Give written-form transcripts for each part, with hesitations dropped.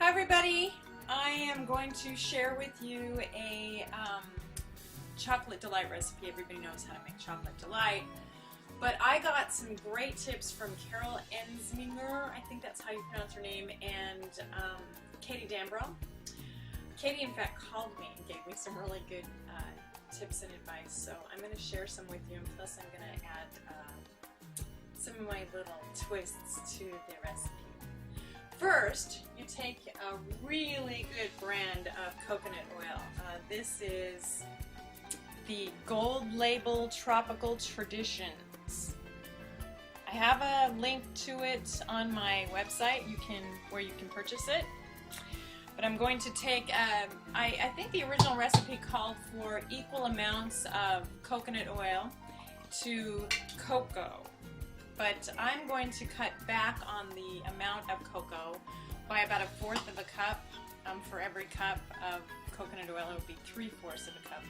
Hi everybody, I am going to share with you a chocolate delight recipe. Everybody knows how to make chocolate delight, but I got some great tips from Carol Ensminger, I think that's how you pronounce her name, and Katie Dambro. Katie in fact called me and gave me some really good tips and advice, so I'm going to share some with you, and plus I'm going to add some of my little twists to the recipe. First, you take a really good brand of coconut oil. This is the Gold Label Tropical Traditions. I have a link to it on my website where you can purchase it. But I'm going to take, I think the original recipe called for equal amounts of coconut oil to cocoa. But I'm going to cut back on the amount of cocoa by about 1/4 of a cup. For every cup of coconut oil, it would be 3/4 of a cup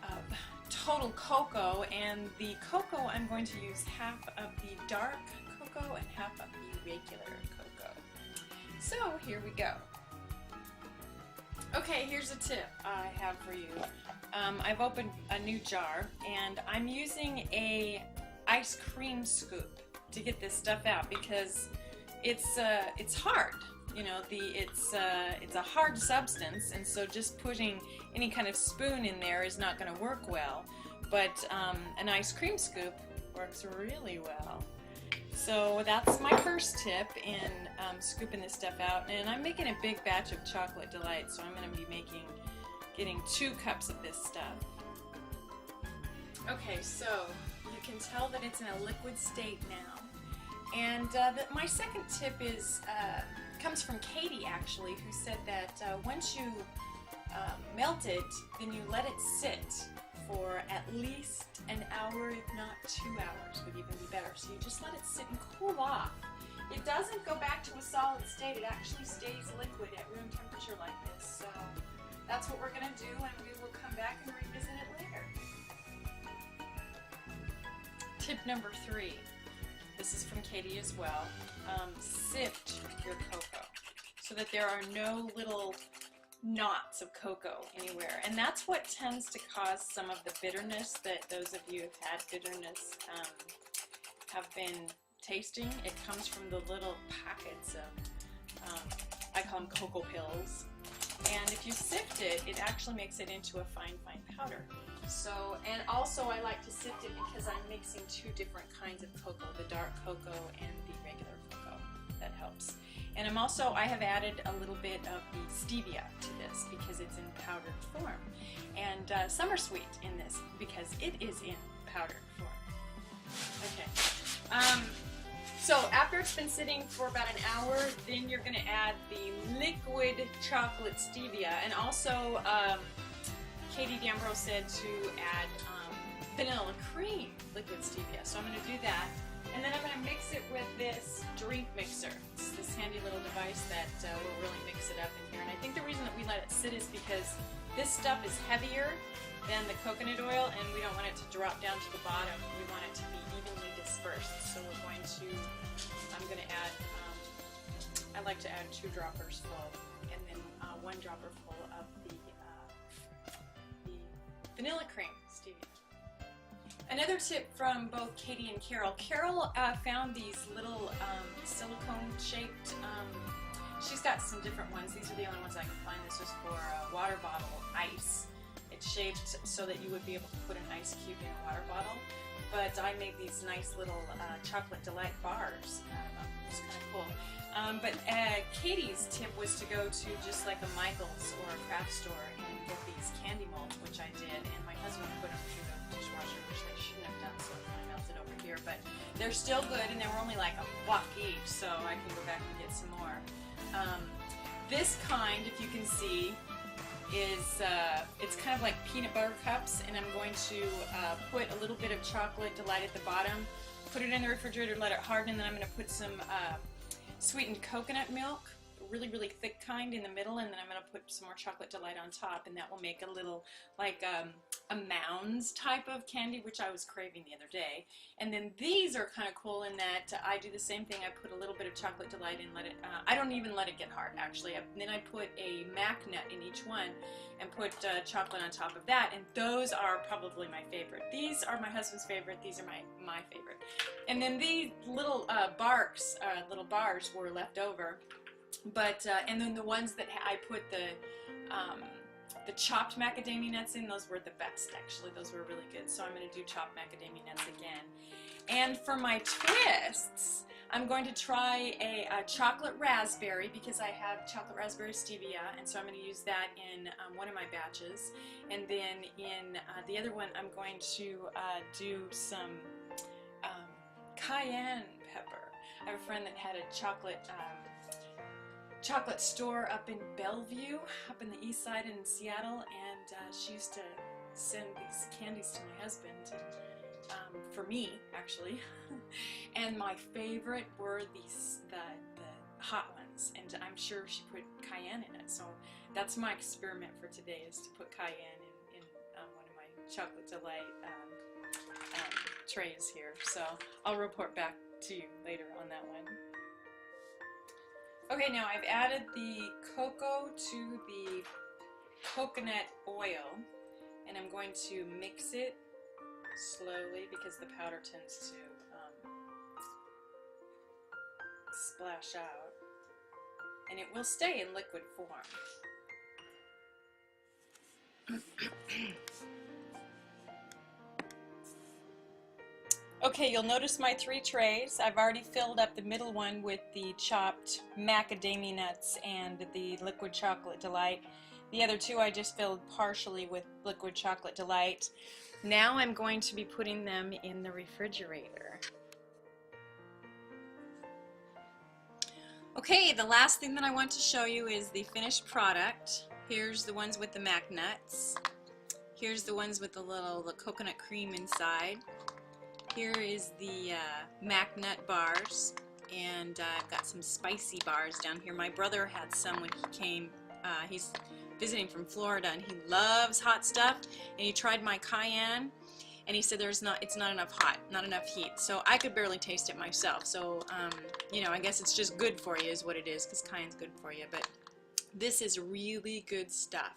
of total cocoa. And the cocoa, I'm going to use half of the dark cocoa and half of the regular cocoa. So here we go. Okay, here's a tip I have for you. I've opened a new jar and I'm using a ice cream scoop to get this stuff out because it's hard. You know, it's a hard substance, and so just putting any kind of spoon in there is not going to work well. But an ice cream scoop works really well. So that's my first tip in scooping this stuff out. And I'm making a big batch of chocolate delight, so I'm going to be getting 2 cups of this stuff. Okay, so you can tell that it's in a liquid state now. And my second tip comes from Katie, actually, who said that once you melt it, then you let it sit for at least an hour, if not 2 hours would even be better. So you just let it sit and cool off. It doesn't go back to a solid state, it actually stays liquid at room temperature like this. So that's what we're going to do, and we will come back and revisit it later. Tip number 3. This is from Katie as well. Sift your cocoa so that there are no little knots of cocoa anywhere, and that's what tends to cause some of the bitterness that those of you who've had bitterness have been tasting. It comes from the little packets of, I call them cocoa pills, and if you sift it, it actually makes it into a fine powder. So, and also I like to sift it because I'm mixing 2 different kinds of cocoa, the dark cocoa and the regular cocoa. That helps. And I have added a little bit of the stevia to this because it's in powdered form. And summer sweet in this because it is in powdered form. Okay. So after it's been sitting for about an hour, then you're going to add the liquid chocolate stevia. And also, Katie Dambro said to add vanilla cream liquid stevia. So I'm going to do that. And then I'm going to mix it with this drink mixer. It's this handy little device that will really mix it up in here. And I think the reason that we let it sit is because this stuff is heavier than the coconut oil, and we don't want it to drop down to the bottom. We want it to be evenly dispersed. So I'm going to add, I like to add 2 droppers full, and then 1 dropper full of the vanilla cream stevia. Another tip from both Katie and Carol. Carol found these little silicone-shaped, she's got some different ones. These are the only ones I can find. This was for water bottle ice. It's shaped so that you would be able to put an ice cube in a water bottle. But I made these nice little chocolate delight bars. It's kind of cool. But Katie's tip was to go to just like a Michael's or a craft store and get these candy molds, which I did, and my husband put them through the dishwasher, which they shouldn't have done, so it kind of melted over here. But they're still good, and they were only like $1 each, so I can go back and get some more. This kind, if you can see, is it's kind of like peanut butter cups, and I'm going to put a little bit of chocolate delight at the bottom, put it in the refrigerator, let it harden, and then I'm going to put some sweetened coconut milk really, really thick kind in the middle, and then I'm going to put some more Chocolate Delight on top, and that will make a little, like a Mounds type of candy, which I was craving the other day. And then these are kind of cool in that I do the same thing. I put a little bit of Chocolate Delight and let it, I don't even let it get hard, actually. Then I put a Mac nut in each one and put chocolate on top of that, and those are probably my favorite. These are my husband's favorite. These are my favorite. And then these little little bars were left over, but and then the ones that I put the chopped macadamia nuts in, those were the best, actually. Those were really good. So I'm going to do chopped macadamia nuts again. And for my twists, I'm going to try a chocolate raspberry, because I have chocolate raspberry stevia, and so I'm going to use that in one of my batches. And then in the other one, I'm going to do some cayenne pepper. I have a friend that had a chocolate store up in Bellevue, up in the east side in Seattle, and she used to send these candies to my husband, and, for me, actually. And my favorite were the hot ones, and I'm sure she put cayenne in it. So that's my experiment for today, is to put cayenne in one of my Chocolate Delight trays here. So I'll report back to you later on that one. Okay, now I've added the cocoa to the coconut oil, and I'm going to mix it slowly because the powder tends to splash out, and it will stay in liquid form. Okay, you'll notice my 3 trays. I've already filled up the middle one with the chopped macadamia nuts and the liquid Chocolate Delight. The other 2 I just filled partially with liquid Chocolate Delight. Now I'm going to be putting them in the refrigerator. Okay, the last thing that I want to show you is the finished product. Here's the ones with the Mac nuts. Here's the ones with the coconut cream inside. Here is the Mac nut bars, and I've got some spicy bars down here. My brother had some when he came. He's visiting from Florida, and he loves hot stuff, and he tried my cayenne, and he said it's not enough heat. So I could barely taste it myself. So you know, I guess it's just good for you is what it is, because cayenne's good for you. But this is really good stuff.